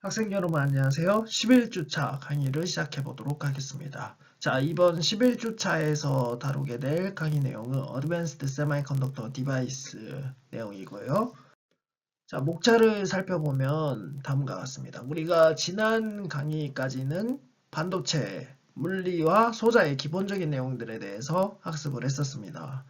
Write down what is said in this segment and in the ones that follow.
학생 여러분 안녕하세요. 11주차 강의를 시작해 보도록 하겠습니다. 자, 이번 11주차에서 다루게 될 강의 내용은 Advanced Semiconductor Device 내용이고요. 자, 목차를 살펴보면 다음과 같습니다. 우리가 지난 강의까지는 반도체, 물리와 소자의 기본적인 내용들에 대해서 학습을 했었습니다.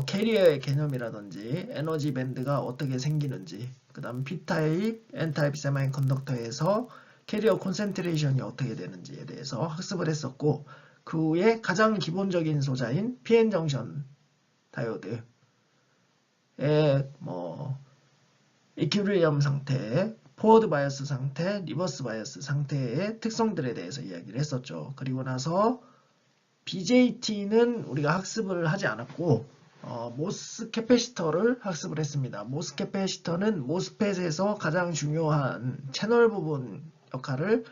캐리어의 개념이라든지 에너지 밴드가 어떻게 생기는지, 그 다음 P타입, N타입 세미컨덕터에서 캐리어 콘센트레이션이 어떻게 되는지에 대해서 학습을 했었고, 그 후에 가장 기본적인 소자인 PN정션 다이오드의 이큐리엄 상태, 포워드 바이어스 상태, 리버스 바이어스 상태의 특성들에 대해서 이야기를 했었죠. 그리고 나서 BJT는 우리가 학습을 하지 않았고 모스 캐패시터를 학습을 했습니다. 모스 캐패시터는 모스펫에서 가장 중요한 채널 부분 역할을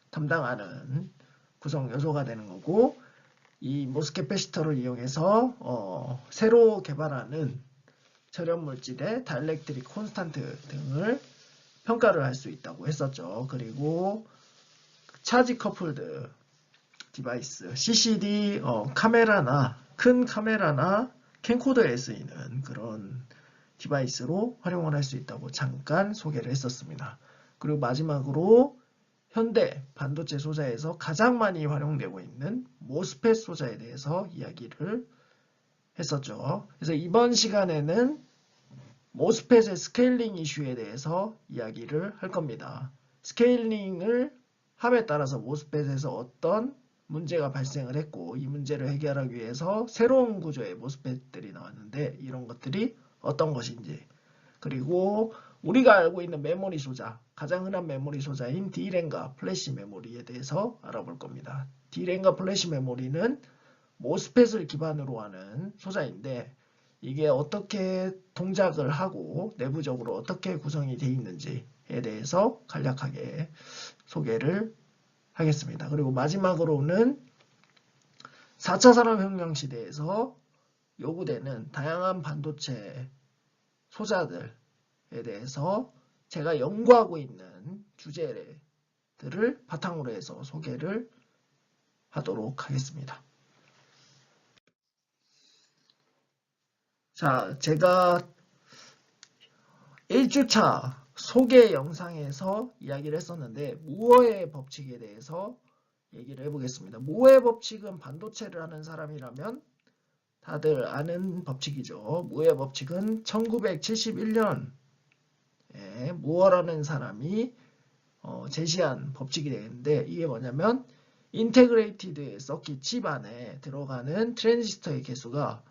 담당하는 구성 요소가 되는 거고, 이 모스 캐패시터를 이용해서 새로 개발하는 절연 물질의 다일렉트릭 콘스탄트 등을 평가를 할 수 있다고 했었죠. 그리고 차지 커플드 디바이스, CCD 카메라나 큰 카메라나 캠코더에 쓰이는 그런 디바이스로 활용을 할 수 있다고 잠깐 소개를 했었습니다. 그리고 마지막으로 현대 반도체 소자에서 가장 많이 활용되고 있는 모스펫 소자에 대해서 이야기를 했었죠. 그래서 이번 시간에는 모스펫의 스케일링 이슈에 대해서 이야기를 할 겁니다. 스케일링을 함에 따라서 모스펫에서 어떤 문제가 발생을 했고, 이 문제를 해결하기 위해서 새로운 구조의 모스펫들이 나왔는데 이런 것들이 어떤 것인지, 그리고 우리가 알고 있는 메모리 소자, 가장 흔한 메모리 소자인 D램과 플래시 메모리에 대해서 알아볼 겁니다. D램과 플래시 메모리는 모스펫을 기반으로 하는 소자인데 이게 어떻게 동작을 하고 내부적으로 어떻게 구성이 되어 있는지에 대해서 간략하게 소개를 하겠습니다. 그리고 마지막으로는 4차 산업혁명 시대에서 요구되는 다양한 반도체 소자들에 대해서 제가 연구하고 있는 주제들을 바탕으로 해서 소개를 하도록 하겠습니다. 자, 제가 1주차 소개 영상에서 이야기를 했었는데 무어의 법칙에 대해서 얘기를 해보겠습니다. 무어의 법칙은 반도체를 하는 사람이라면 다들 아는 법칙이죠. 무어의 법칙은 1971년에 무어라는 사람이 제시한 법칙이 되는데 이게 뭐냐면 인테그레이티드 서킷 칩 안에 들어가는 트랜지스터의 개수가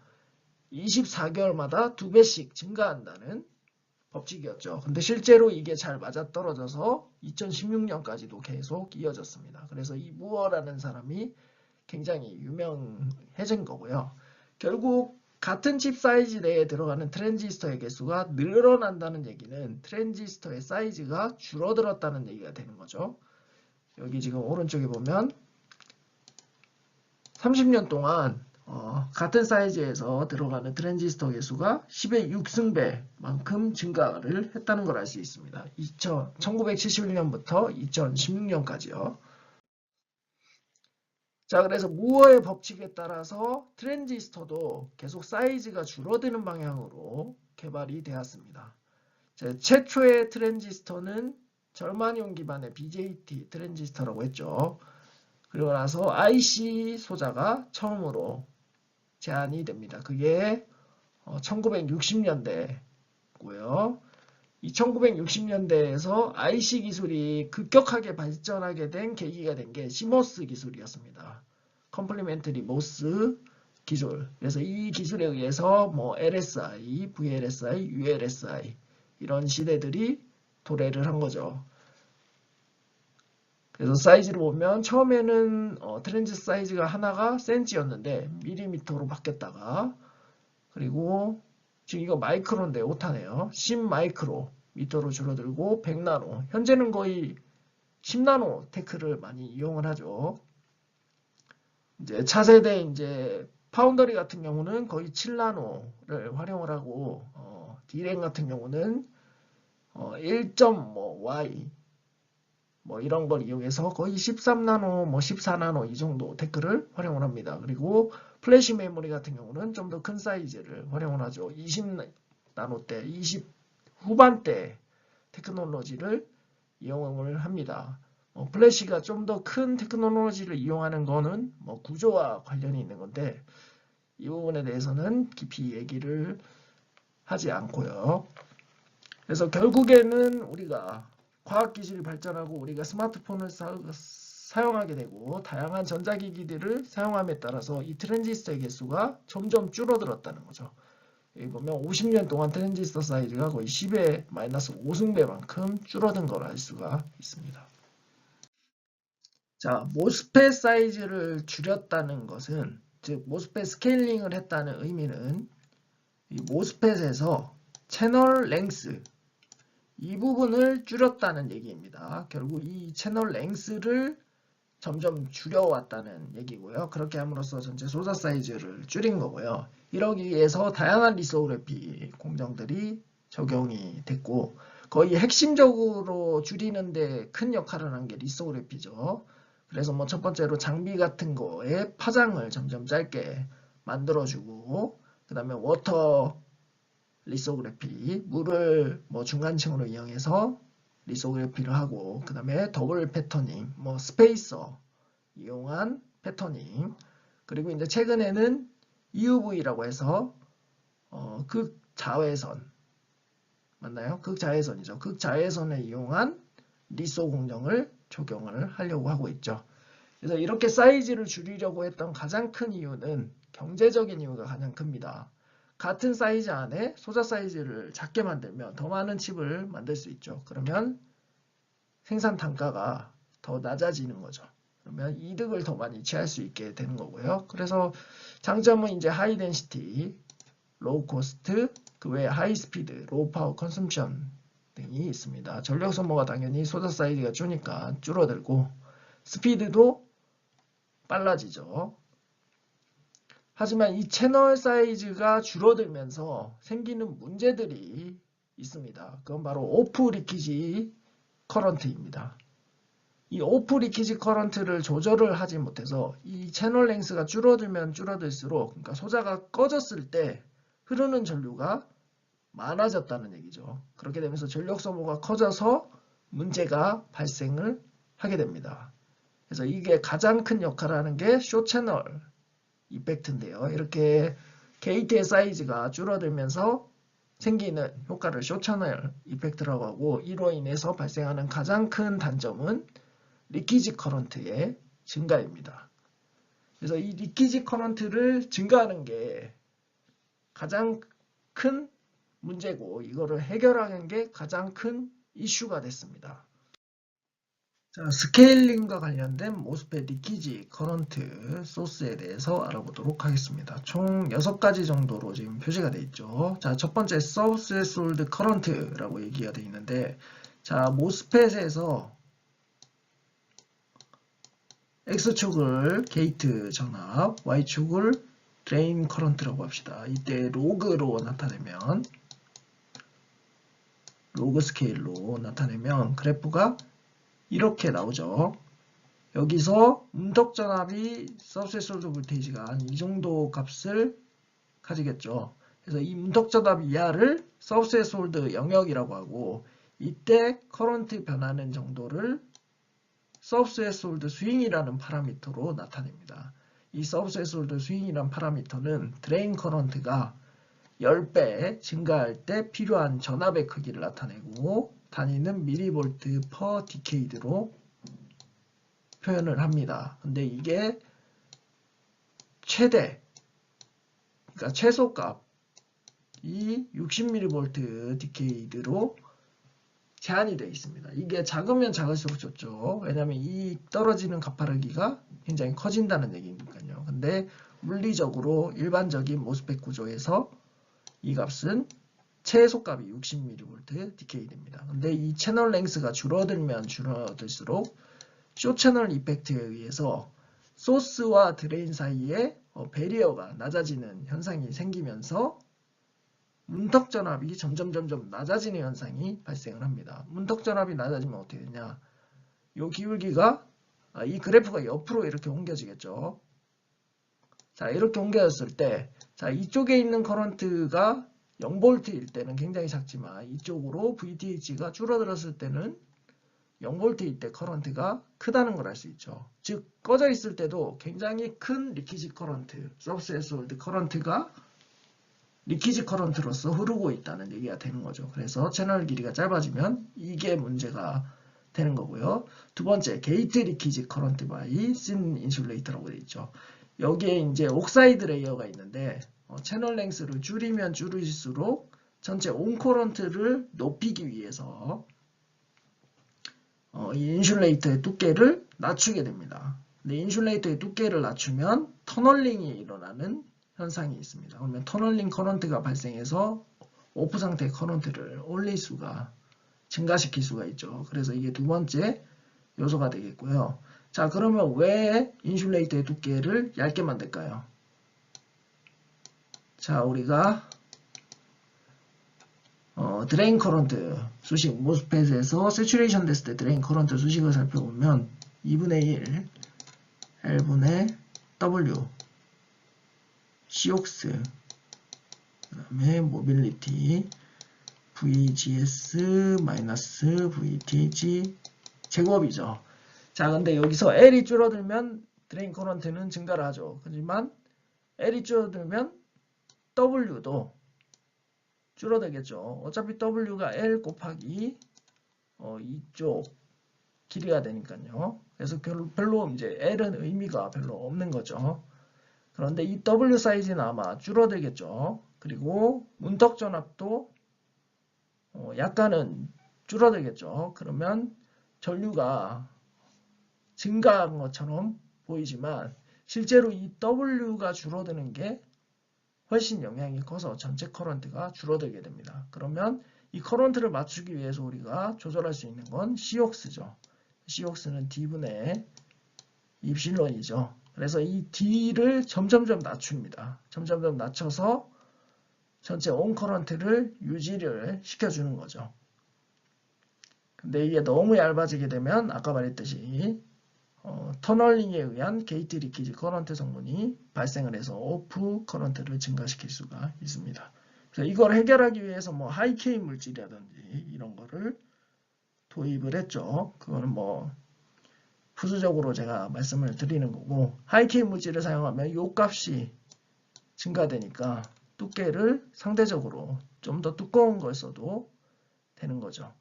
24개월마다 2배씩 증가한다는 법칙이었죠. 근데 실제로 이게 잘 맞아떨어져서 2016년까지도 계속 이어졌습니다. 그래서 이 무어라는 사람이 굉장히 유명해진 거고요. 결국 같은 칩 사이즈 내에 들어가는 트랜지스터의 개수가 늘어난다는 얘기는 트랜지스터의 사이즈가 줄어들었다는 얘기가 되는 거죠. 여기 지금 오른쪽에 보면 30년 동안 같은 사이즈에서 들어가는 트랜지스터 개수가 10의 6승배만큼 증가를 했다는 걸 알 수 있습니다. 1971년부터 2016년까지요. 자, 그래서 무어의 법칙에 따라서 트랜지스터도 계속 사이즈가 줄어드는 방향으로 개발이 되었습니다. 최초의 트랜지스터는 절만이온 기반의 BJT 트랜지스터라고 했죠. 그리고 나서 IC 소자가 처음으로 제안이 됩니다. 그게 1960년대고요. 이 1960년대에서 IC 기술이 급격하게 발전하게 된 계기가 된 게 CMOS 기술이었습니다. 컴플리멘터리 모스 기술. 그래서 이 기술에 의해서 LSI, VLSI, ULSI 이런 시대들이 도래를 한 거죠. 그래서 사이즈를 보면 처음에는 트랜지스터 사이즈가 하나가 센치였는데 밀리미터로 바뀌었다가, 그리고 지금 이거 마이크로인데 오타네요. 10마이크로 미터로 줄어들고 100나노. 현재는 거의 10나노 테크를 많이 이용을 하죠. 이제 차세대 이제 파운더리 같은 경우는 거의 7나노를 활용을 하고 D램 같은 경우는 1.Y 뭐 이런 걸 이용해서 거의 13나노, 뭐 14나노 이 정도 테크를 활용을 합니다. 그리고 플래시 메모리 같은 경우는 좀 더 큰 사이즈를 활용을 하죠. 20나노대, 20 후반대 테크놀로지를 이용을 합니다. 플래시가 좀 더 큰 테크놀로지를 이용하는 거는 뭐 구조와 관련이 있는 건데 이 부분에 대해서는 깊이 얘기를 하지 않고요. 그래서 결국에는 우리가 과학기술이 발전하고 우리가 스마트폰을 사용하게 되고 다양한 전자기기들을 사용함에 따라서 이 트랜지스터의 개수가 점점 줄어들었다는 거죠. 여기 보면 50년 동안 트랜지스터 사이즈가 거의 10의 마이너스 5승배만큼 줄어든 걸 알 수가 있습니다. 자, 모스펫 사이즈를 줄였다는 것은, 즉 모스펫 스케일링을 했다는 의미는 이 모스펫에서 채널 랭스 이 부분을 줄였다는 얘기입니다. 결국 이 채널 랭스를 점점 줄여왔다는 얘기고요. 그렇게 함으로써 전체 소자 사이즈를 줄인 거고요. 이러기 위해서 다양한 리소그래피 공정들이 적용이 됐고 거의 핵심적으로 줄이는데 큰 역할을 한 게 리소그래피죠. 그래서 뭐 첫 번째로 장비 같은 거에 파장을 점점 짧게 만들어주고 그 다음에 워터 리소그래피, 물을 뭐 중간층으로 이용해서 리소그래피를 하고 그 다음에 더블 패터닝, 뭐 스페이서 이용한 패터닝 그리고 이제 최근에는 EUV라고 해서 극자외선 맞나요? 극자외선이죠. 극자외선에 이용한 리소 공정을 적용을 하려고 하고 있죠. 그래서 이렇게 사이즈를 줄이려고 했던 가장 큰 이유는 경제적인 이유가 가장 큽니다. 같은 사이즈 안에 소자 사이즈를 작게 만들면 더 많은 칩을 만들 수 있죠. 그러면 생산 단가가 더 낮아지는 거죠. 그러면 이득을 더 많이 취할 수 있게 되는 거고요. 그래서 장점은 이제 하이 덴시티, 로우 코스트, 그 외에 하이 스피드, 로우 파워 컨섬션 등이 있습니다. 전력 소모가 당연히 소자 사이즈가 주니까 줄어들고 스피드도 빨라지죠. 하지만 이 채널 사이즈가 줄어들면서 생기는 문제들이 있습니다. 그건 바로 오프 리키지 커런트입니다. 이 오프 리키지 커런트를 조절을 하지 못해서 이 채널 랭스가 줄어들면 줄어들수록 그러니까 소자가 꺼졌을 때 흐르는 전류가 많아졌다는 얘기죠. 그렇게 되면서 전력 소모가 커져서 문제가 발생을 하게 됩니다. 그래서 이게 가장 큰 역할을 하는 게 쇼 채널 이펙트인데요. 이렇게 게이트의 사이즈가 줄어들면서 생기는 효과를 쇼 채널 이펙트라고 하고 이로 인해서 발생하는 가장 큰 단점은 리키지 커런트의 증가입니다. 그래서 이 리키지 커런트를 증가하는 게 가장 큰 문제고 이거를 해결하는 게 가장 큰 이슈가 됐습니다. 자, 스케일링과 관련된 모스펫 리키지 커런트 소스에 대해서 알아보도록 하겠습니다. 총 6가지 정도로 지금 표시가 되어 있죠. 자, 첫 번째 소스 솔드 커런트라고 얘기가 되어 있는데 자, 모스펫에서 X축을 게이트 전압, Y축을 드레인 커런트라고 합시다. 이때 로그로 나타내면 로그 스케일로 나타내면 그래프가 이렇게 나오죠. 여기서 문턱전압이 서브셋솔드 볼테이지가 한 이 정도 값을 가지겠죠. 그래서 이 문턱전압 이하를 서브셋솔드 영역이라고 하고 이때 커런트 변하는 정도를 서브셋솔드 스윙이라는 파라미터로 나타냅니다. 이 서브셋솔드 스윙이라는 파라미터는 드레인 커런트가 10배 증가할 때 필요한 전압의 크기를 나타내고 단위는 미리볼트 퍼 디케이드로 표현을 합니다. 근데 이게 최대, 그러니까 최소값이 60mV 디케이드로 제한이 되어 있습니다. 이게 작으면 작을수록 좋죠. 왜냐하면 이 떨어지는 가파르기가 굉장히 커진다는 얘기니까요. 근데 물리적으로 일반적인 모스펫 구조에서 이 값은 최소값이 60mV 디케이드입니다. 근데 이 채널 랭스가 줄어들면 줄어들수록 쇼 채널 이펙트에 의해서 소스와 드레인 사이에 배리어가 낮아지는 현상이 생기면서 문턱 전압이 점점 낮아지는 현상이 발생을 합니다. 문턱 전압이 낮아지면 어떻게 되냐? 이 기울기가 이 그래프가 옆으로 이렇게 옮겨지겠죠. 자, 이렇게 옮겨졌을 때, 자, 이쪽에 있는 커런트가 0V일 때는 굉장히 작지만 이쪽으로 VTH가 줄어들었을 때는 0V일 때 커런트가 크다는 걸 알 수 있죠. 즉, 꺼져 있을 때도 굉장히 큰 리키지 커런트, 서브스레스홀드 커런트가 리키지 커런트로서 흐르고 있다는 얘기가 되는 거죠. 그래서 채널 길이가 짧아지면 이게 문제가 되는 거고요. 두 번째, 게이트 리키지 커런트 바이 신 인슐레이터라고 되어 있죠. 여기에 이제 옥사이드 레이어가 있는데 채널 랭스를 줄이면 줄일수록 전체 온 커런트를 높이기 위해서 이 인슐레이터의 두께를 낮추게 됩니다. 근데 인슐레이터의 두께를 낮추면 터널링이 일어나는 현상이 있습니다. 그러면 터널링 커런트가 발생해서 오프 상태의 커런트를 올릴 수가 증가시킬 수가 있죠. 그래서 이게 두 번째 요소가 되겠고요. 자, 그러면 왜 인슐레이터의 두께를 얇게 만들까요? 자, 우리가 드레인 커런트 수식 모스펫에서 세츄레이션 됐을 때 드레인 커런트 수식을 살펴보면 2분의 1 L분의 W COX 그 다음에 모빌리티 VGS 마이너스 VTH 제곱이죠. 자, 근데 여기서 L이 줄어들면 드레인 커런트는 증가를 하죠. 하지만 L이 줄어들면 W도 줄어들겠죠. 어차피 W가 L 곱하기 이쪽 길이가 되니까요. 그래서 별로 이제 L은 의미가 별로 없는 거죠. 그런데 이 W 사이즈는 아마 줄어들겠죠. 그리고 문턱 전압도 약간은 줄어들겠죠. 그러면 전류가 증가한 것처럼 보이지만 실제로 이 W가 줄어드는 게 훨씬 영향이 커서 전체 커런트가 줄어들게 됩니다. 그러면 이 커런트를 맞추기 위해서 우리가 조절할 수 있는 건 COX죠. COX는 D분의 입실론이죠. 그래서 이 D를 점점점 낮춥니다. 점점점 낮춰서 전체 온 커런트를 유지를 시켜주는 거죠. 근데 이게 너무 얇아지게 되면 아까 말했듯이 터널링에 의한 게이트 리키지 커런트 성분이 발생을 해서 오프 커런트를 증가시킬 수가 있습니다. 그래서 이걸 해결하기 위해서 뭐 하이케이 물질이라든지 이런 거를 도입을 했죠. 그거는 뭐 부수적으로 제가 말씀을 드리는 거고, 하이케이 물질을 사용하면 요 값이 증가되니까 두께를 상대적으로 좀 더 두꺼운 걸 써도 되는 거죠.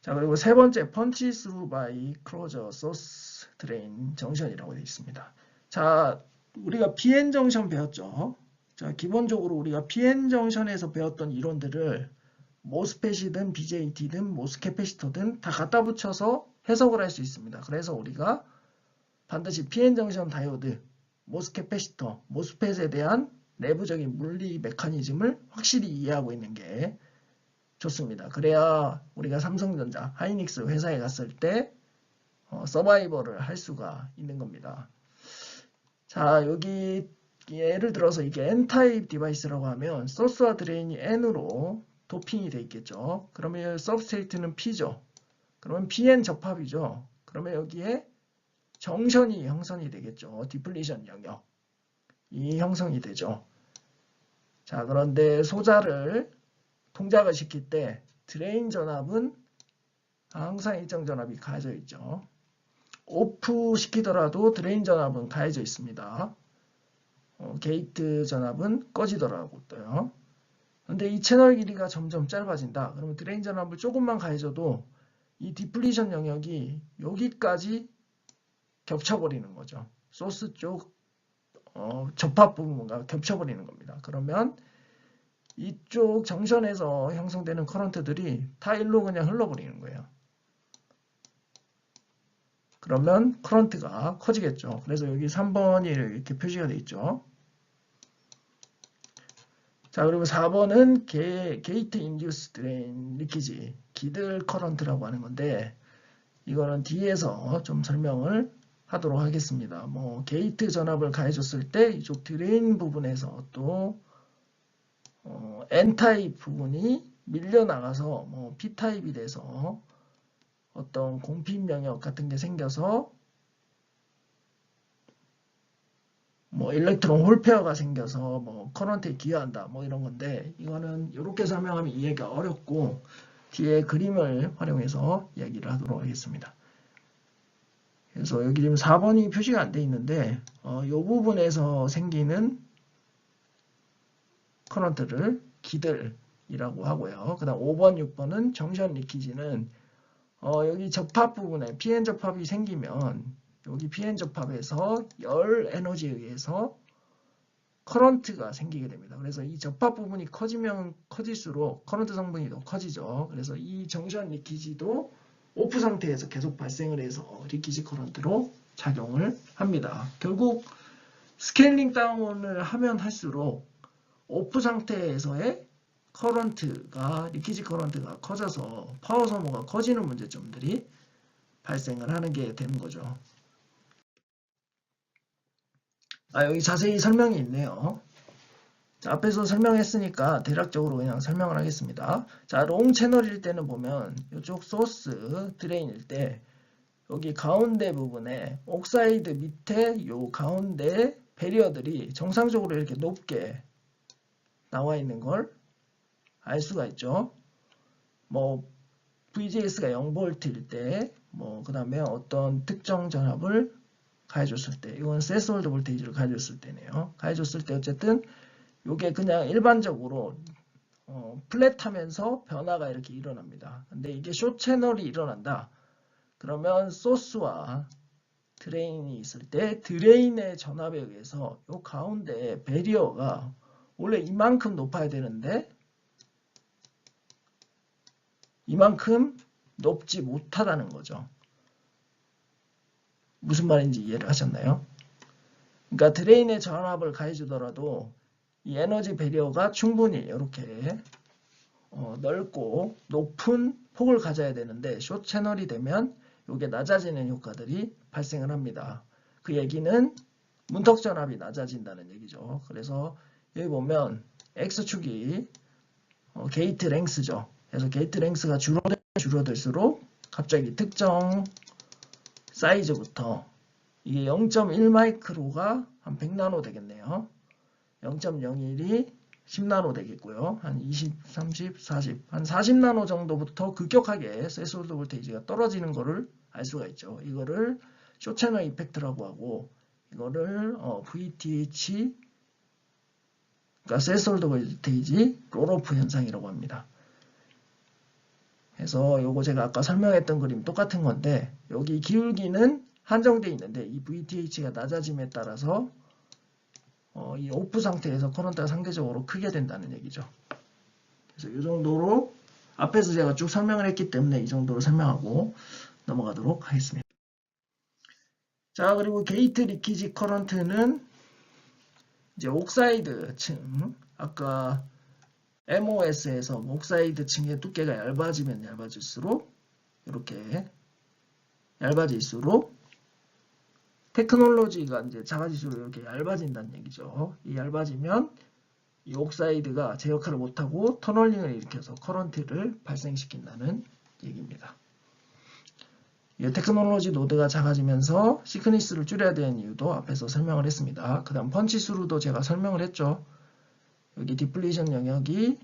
자, 그리고 세 번째, 펀치 스루 바이 클로저 소스 드레인 정션이라고 되어 있습니다. 자, 우리가 PN 정션 배웠죠. 자, 기본적으로 우리가 PN 정션에서 배웠던 이론들을 모스펫이든 BJT든 모스캐패시터든 다 갖다 붙여서 해석을 할 수 있습니다. 그래서 우리가 반드시 PN 정션 다이오드, 모스캐패시터, 모스펫에 대한 내부적인 물리 메커니즘을 확실히 이해하고 있는 게 좋습니다. 그래야 우리가 삼성전자, 하이닉스 회사에 갔을 때 서바이벌을 할 수가 있는 겁니다. 자, 여기 예를 들어서 이게 N타입 디바이스라고 하면 소스와 드레인이 N으로 도핑이 돼 있겠죠. 그러면 서브스트레이트는 P죠. 그러면 PN 접합이죠. 그러면 여기에 정션이 형성이 되겠죠. 디플리션 영역. 이 형성이 되죠. 자, 그런데 소자를 동작을 시킬 때 드레인 전압은 항상 일정 전압이 가해져 있죠. 오프 시키더라도 드레인 전압은 가해져 있습니다. 게이트 전압은 꺼지더라고요. 근데 이 채널 길이가 점점 짧아진다. 그러면 드레인 전압을 조금만 가해줘도 이 디플리션 영역이 여기까지 겹쳐버리는 거죠. 소스 쪽 접합 부분과 겹쳐버리는 겁니다. 그러면 이쪽 정션에서 형성되는 커런트들이 다 일로 그냥 흘러버리는 거예요. 그러면 커런트가 커지겠죠. 그래서 여기 3번이 이렇게 표시가 되어 있죠. 자, 그리고 4번은 게이트 인듀스 드레인 리키지 기들 커런트라고 하는 건데 이거는 뒤에서 좀 설명을 하도록 하겠습니다. 뭐 게이트 전압을 가해줬을 때 이쪽 드레인 부분에서 또 N타입 부분이 밀려나가서 뭐 P타입이 돼서 어떤 공핍 영역 같은 게 생겨서 뭐 일렉트론 홀페어가 생겨서 뭐 커런트에 기여한다 뭐 이런 건데, 이거는 이렇게 설명하면 이해가 어렵고 뒤에 그림을 활용해서 이야기를 하도록 하겠습니다. 그래서 여기 지금 4번이 표시가 안 돼 있는데 이 부분에서 생기는 커런트를 기들이라고 하고요. 그 다음 5번, 6번은 정션 리키지는 여기 접합 부분에 PN 접합이 생기면 여기 PN 접합에서 열 에너지에 의해서 커런트가 생기게 됩니다. 그래서 이 접합 부분이 커지면 커질수록 커런트 성분이 더 커지죠. 그래서 이 정션 리키지도 오프 상태에서 계속 발생을 해서 리키지 커런트로 작용을 합니다. 결국 스케일링 다운을 하면 할수록 오프 상태에서의 커런트가, 리키지 커런트가 커져서 파워 소모가 커지는 문제점들이 발생을 하는 게 되는 거죠. 여기 자세히 설명이 있네요. 자, 앞에서 설명했으니까 대략적으로 그냥 설명을 하겠습니다. 자, 롱 채널일 때는 보면 이쪽 소스 드레인일 때 여기 가운데 부분에 옥사이드 밑에 요 가운데 배리어들이 정상적으로 이렇게 높게 나와 있는 걸 알 수가 있죠. 뭐 VGS가 0V일 때, 뭐 그 다음에 어떤 특정 전압을 가해줬을 때, 이건 세스홀드 볼테이지를 가해줬을 때네요. 가해줬을 때 어쨌든 이게 그냥 일반적으로 플랫하면서 변화가 이렇게 일어납니다. 근데 이게 숏 채널이 일어난다. 그러면 소스와 드레인이 있을 때 드레인의 전압에 의해서 이 가운데 배리어가 원래 이만큼 높아야 되는데 이만큼 높지 못하다는 거죠. 무슨 말인지 이해를 하셨나요? 그러니까 드레인의 전압을 가해주더라도 이 에너지 배리어가 충분히 이렇게 넓고 높은 폭을 가져야 되는데 숏 채널이 되면 이게 낮아지는 효과들이 발생을 합니다. 그 얘기는 문턱 전압이 낮아진다는 얘기죠. 그래서 여기 보면 X축이 게이트 랭스죠. 그래서 게이트 랭스가 줄어들수록 갑자기 특정 사이즈부터 이게 0.1 마이크로가 한 100나노 되겠네요. 0.01이 10나노 되겠고요. 한 20, 30, 40, 한 40나노 정도부터 급격하게 세스홀드 볼테이지가 떨어지는 거를 알 수가 있죠. 이거를 숏채널 이펙트라고 하고, 이거를 VTH, 그러니까 세스홀드 볼테이지 롤오프 현상이라고 합니다. 그래서 요거 제가 아까 설명했던 그림 똑같은 건데, 여기 기울기는 한정되어 있는데 이 VTH가 낮아짐에 따라서 이 오프 상태에서 커런트가 상대적으로 크게 된다는 얘기죠. 그래서 이 정도로 앞에서 제가 쭉 설명을 했기 때문에 이 정도로 설명하고 넘어가도록 하겠습니다. 자, 그리고 게이트 리키지 커런트는 이제 옥사이드 층, 아까 MOS에서 옥사이드 층의 두께가 얇아지면 얇아질수록 이렇게 얇아질수록 테크놀로지가 이제 작아질수록 이렇게 얇아진다는 얘기죠. 이 얇아지면 이 옥사이드가 제 역할을 못하고 터널링을 일으켜서 커런트를 발생시킨다는 얘기입니다. 이 테크놀로지 노드가 작아지면서 시크니스를 줄여야 되는 이유도 앞에서 설명을 했습니다. 그 다음 펀치스루도 제가 설명을 했죠. 여기 디플리션 영역이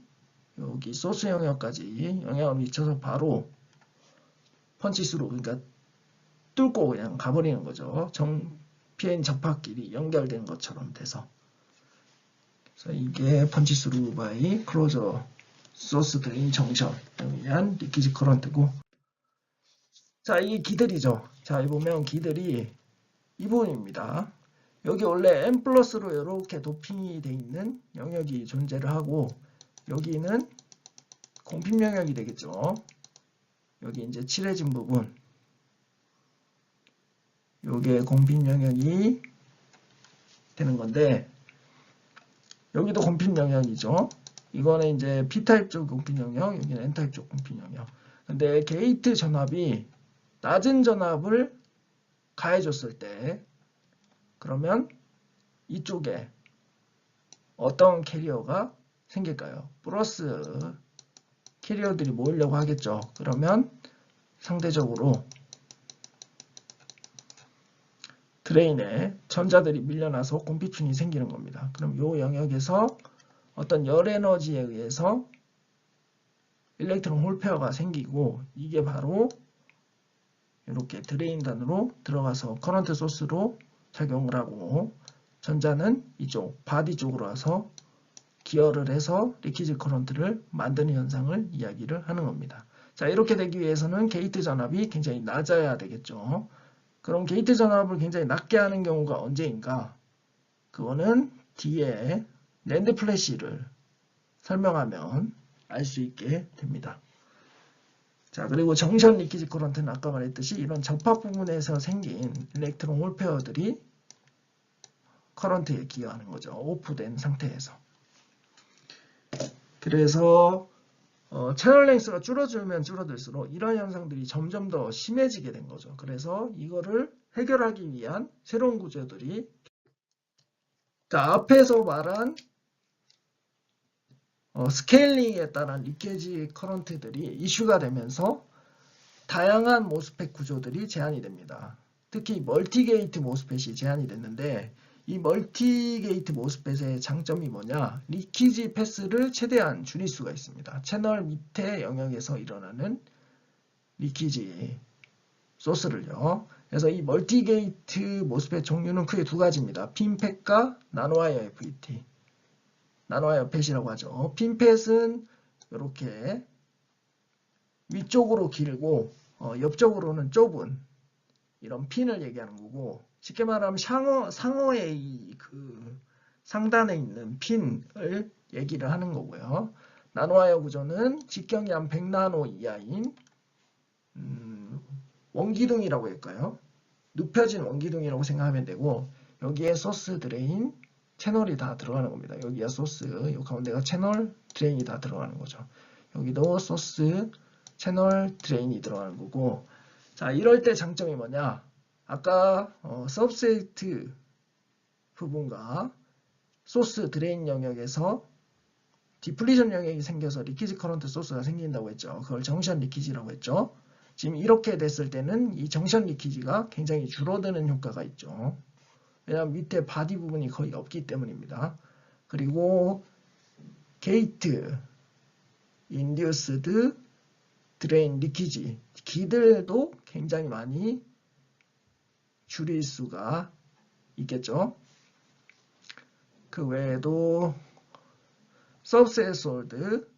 여기 소스 영역까지 영향을 미쳐서 바로 펀치스루, 그러니까 뚫고 그냥 가버리는 거죠. PN 접합끼리 연결된 것처럼 돼서. 그래서 이게 펀치스루 바이 클로저 소스 드레인 정션에 의한 리키지 커런트고, 자, 이게 기들이죠. 자, 여기 보면 기들이 이 부분입니다. 여기 원래 N 플러스로 이렇게 도핑이 되어 있는 영역이 존재를 하고, 여기는 공핍 영역이 되겠죠. 여기 이제 칠해진 부분, 요게 공핍 영역이 되는 건데, 여기도 공핍 영역이죠. 이거는 이제 P타입 쪽 공핍 영역, 여기는 N타입 쪽 공핍 영역. 근데 게이트 전압이 낮은 전압을 가해줬을 때, 그러면 이쪽에 어떤 캐리어가 생길까요? 플러스 캐리어들이 모이려고 하겠죠. 그러면 상대적으로 드레인에 전자들이 밀려나서 공피층이 생기는 겁니다. 그럼 이 영역에서 어떤 열 에너지에 의해서 일렉트론 홀 페어가 생기고 이게 바로 이렇게 드레인단으로 들어가서 커런트 소스로 작용을 하고 전자는 이쪽 바디 쪽으로 와서 기어를 해서 리키지 커런트를 만드는 현상을 이야기를 하는 겁니다. 자, 이렇게 되기 위해서는 게이트 전압이 굉장히 낮아야 되겠죠. 그럼 게이트 전압을 굉장히 낮게 하는 경우가 언제인가? 그거는 뒤에 랜드 플래시를 설명하면 알 수 있게 됩니다. 자, 그리고 정션 리키지 커런트는 아까 말했듯이 이런 접합 부분에서 생긴 일렉트론 홀 페어들이 커런트에 기여하는 거죠. 오프된 상태에서. 그래서 채널 랭스가 줄어들면 줄어들수록 이런 현상들이 점점 더 심해지게 된 거죠. 그래서 이거를 해결하기 위한 새로운 구조들이 자, 앞에서 말한 스케일링에 따른 리케지 커런트들이 이슈가 되면서 다양한 모스펫 구조들이 제한이 됩니다. 특히 멀티게이트 모스펫이 제한이 됐는데 이 멀티게이트 모스펫의 장점이 뭐냐? 리키지 패스를 최대한 줄일 수가 있습니다. 채널 밑에 영역에서 일어나는 리키지 소스를요. 그래서 이 멀티게이트 모스펫 종류는 크게 두 가지입니다. 핀펫과 나노와이어 FET. 나노와이어 펫이라고 하죠. 핀펫은 이렇게 위쪽으로 길고 옆쪽으로는 좁은 이런 핀을 얘기하는 거고 쉽게 말하면 상어의 그 상단에 있는 핀을 얘기를 하는 거고요. 나노와이어 구조는 직경이 한 100나노 이하인 원기둥이라고 할까요? 눕혀진 원기둥이라고 생각하면 되고 여기에 소스 드레인 채널이 다 들어가는 겁니다. 여기가 소스, 이 가운데가 채널 드레인이 다 들어가는 거죠. 여기도 소스 채널 드레인이 들어가는 거고 자, 이럴 때 장점이 뭐냐? 아까 서브스트레이트 부분과 소스 드레인 영역에서 디플리션 영역이 생겨서 리키지 커런트 소스가 생긴다고 했죠. 그걸 정션 리키지라고 했죠. 지금 이렇게 됐을 때는 이 정션 리키지가 굉장히 줄어드는 효과가 있죠. 왜냐하면 밑에 바디 부분이 거의 없기 때문입니다. 그리고 게이트, 인듀스드, 드레인, 리키지 기들도 굉장히 많이 줄일 수가 있겠죠. 그 외에도 서브세솔드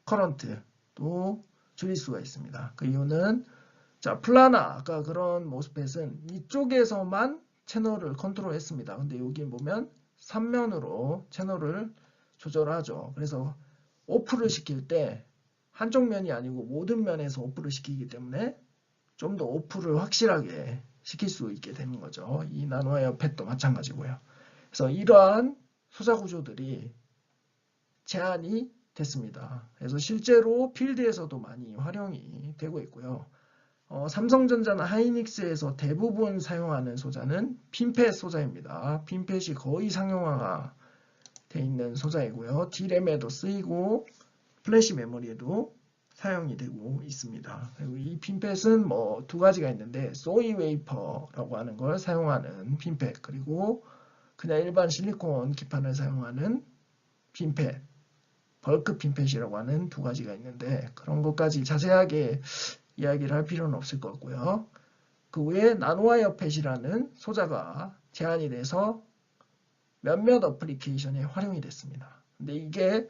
커런트도 줄일 수가 있습니다. 그 이유는 자, 플라나 아까 그런 모스펫은 이쪽에서만 채널을 컨트롤했습니다. 근데 여기 보면 3면으로 채널을 조절하죠. 그래서 오프를 시킬 때 한쪽 면이 아니고 모든 면에서 오프를 시키기 때문에 좀 더 오프를 확실하게 시킬 수 있게 되는 거죠. 이 나노와이어 펫도 마찬가지고요. 그래서 이러한 소자 구조들이 제한이 됐습니다. 그래서 실제로 필드에서도 많이 활용이 되고 있고요. 삼성전자나 하이닉스에서 대부분 사용하는 소자는 핀펫 소자입니다. 핀펫이 거의 상용화가 되어 있는 소자이고요. D램에도 쓰이고 플래시 메모리에도 사용이 되고 있습니다. 그리고 이 핀펫은 뭐 두 가지가 있는데 소이 웨이퍼라고 하는 걸 사용하는 핀펫 그리고 그냥 일반 실리콘 기판을 사용하는 핀펫 벌크 핀펫이라고 하는 두 가지가 있는데 그런 것까지 자세하게 이야기를 할 필요는 없을 것 같고요. 그 외에 나노와이어 펫이라는 소자가 제한이 돼서 몇몇 어플리케이션에 활용이 됐습니다. 근데 이게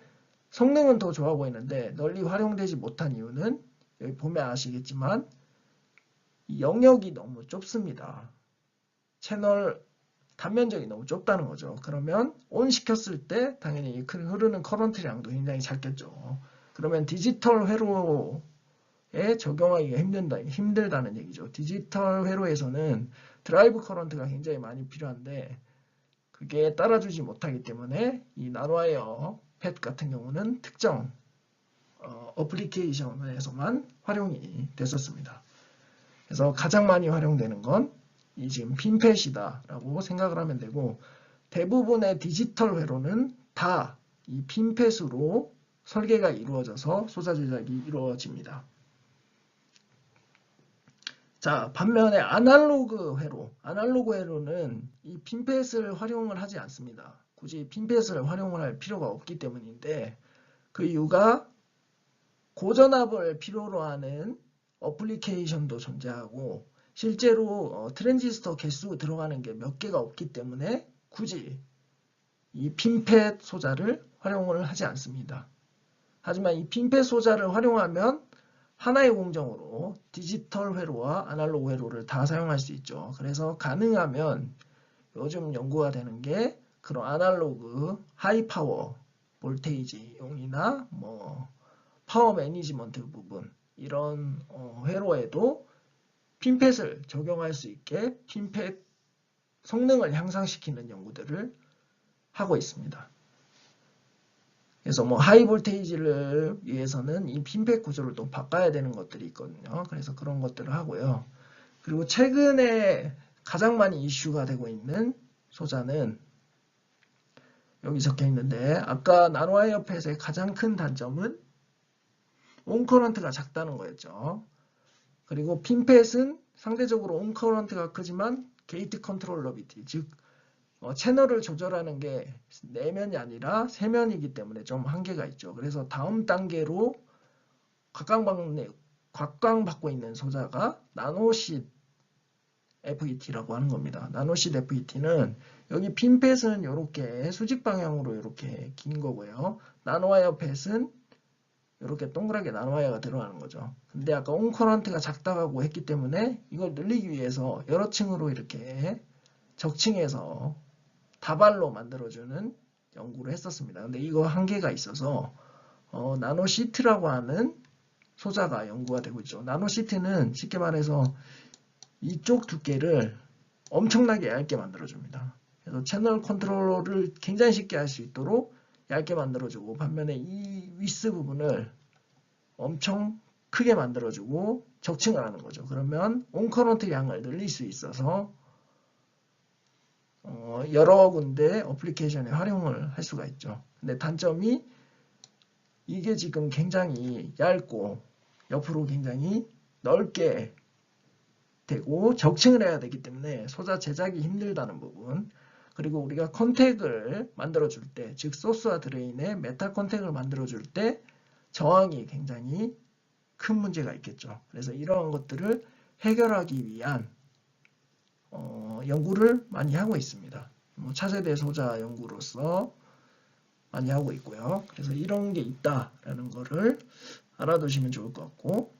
성능은 더 좋아 보이는데 널리 활용되지 못한 이유는 여기 보면 아시겠지만 이 영역이 너무 좁습니다. 채널 단면적이 너무 좁다는 거죠. 그러면 온 시켰을 때 당연히 흐르는 커런트량도 굉장히 작겠죠. 그러면 디지털 회로에 적용하기가 힘들다는 얘기죠. 디지털 회로에서는 드라이브 커런트가 굉장히 많이 필요한데 그게 따라주지 못하기 때문에 이 나노와이어 펫 같은 경우는 특정 어플리케이션에서만 활용이 됐었습니다. 그래서 가장 많이 활용되는 건 이 지금 핀펫이다라고 생각을 하면 되고 대부분의 디지털 회로는 다 이 핀펫으로 설계가 이루어져서 소자 제작이 이루어집니다. 자, 반면에 아날로그 회로는 이 핀펫을 활용을 하지 않습니다. 굳이 핀펫을 활용을 할 필요가 없기 때문인데, 그 이유가 고전압을 필요로 하는 어플리케이션도 존재하고 실제로 트랜지스터 개수 들어가는 게 몇 개가 없기 때문에 굳이 이 핀펫 소자를 활용을 하지 않습니다. 하지만 이 핀펫 소자를 활용하면 하나의 공정으로 디지털 회로와 아날로그 회로를 다 사용할 수 있죠. 그래서 가능하면 요즘 연구가 되는 게 그런 아날로그 하이 파워 볼테이지용이나 뭐 파워 매니지먼트 부분 이런 회로에도 핀펫을 적용할 수 있게 핀펫 성능을 향상시키는 연구들을 하고 있습니다. 그래서 뭐 하이 볼테이지를 위해서는 이 핀펫 구조를 또 바꿔야 되는 것들이 있거든요. 그래서 그런 것들을 하고요. 그리고 최근에 가장 많이 이슈가 되고 있는 소자는 여기 적혀 있는데 아까 나노와이어 펫의 가장 큰 단점은 온커런트가 작다는 거였죠. 그리고 핀펫은 상대적으로 온커런트가 크지만 게이트 컨트롤러비티, 즉 채널을 조절하는 게 4면이 아니라 3면이기 때문에 좀 한계가 있죠. 그래서 다음 단계로 각광받고 있는 소자가 나노싯 FET라고 하는 겁니다. 나노싯 FET는 여기 핀펫은 이렇게 수직 방향으로 이렇게 긴 거고요. 나노와이어 펫은 이렇게 동그랗게 나노와이어가 들어가는 거죠. 근데 아까 온커런트가 작다고 했기 때문에 이걸 늘리기 위해서 여러 층으로 이렇게 적층해서 다발로 만들어주는 연구를 했었습니다. 근데 이거 한계가 있어서 나노시트라고 하는 소자가 연구가 되고 있죠. 나노시트는 쉽게 말해서 이쪽 두께를 엄청나게 얇게 만들어줍니다. 그래서 채널 컨트롤러를 굉장히 쉽게 할 수 있도록 얇게 만들어주고 반면에 이 위스 부분을 엄청 크게 만들어주고 적층을 하는 거죠. 그러면 온커런트 양을 늘릴 수 있어서 여러 군데 어플리케이션에 활용을 할 수가 있죠. 근데 단점이 이게 지금 굉장히 얇고 옆으로 굉장히 넓게 되고 적층을 해야 되기 때문에 소자 제작이 힘들다는 부분, 그리고 우리가 컨택을 만들어줄 때, 즉 소스와 드레인의 메탈 컨택을 만들어줄 때 저항이 굉장히 큰 문제가 있겠죠. 그래서 이러한 것들을 해결하기 위한 연구를 많이 하고 있습니다. 차세대 소자 연구로서 많이 하고 있고요. 그래서 이런 게 있다라는 거를 알아두시면 좋을 것 같고,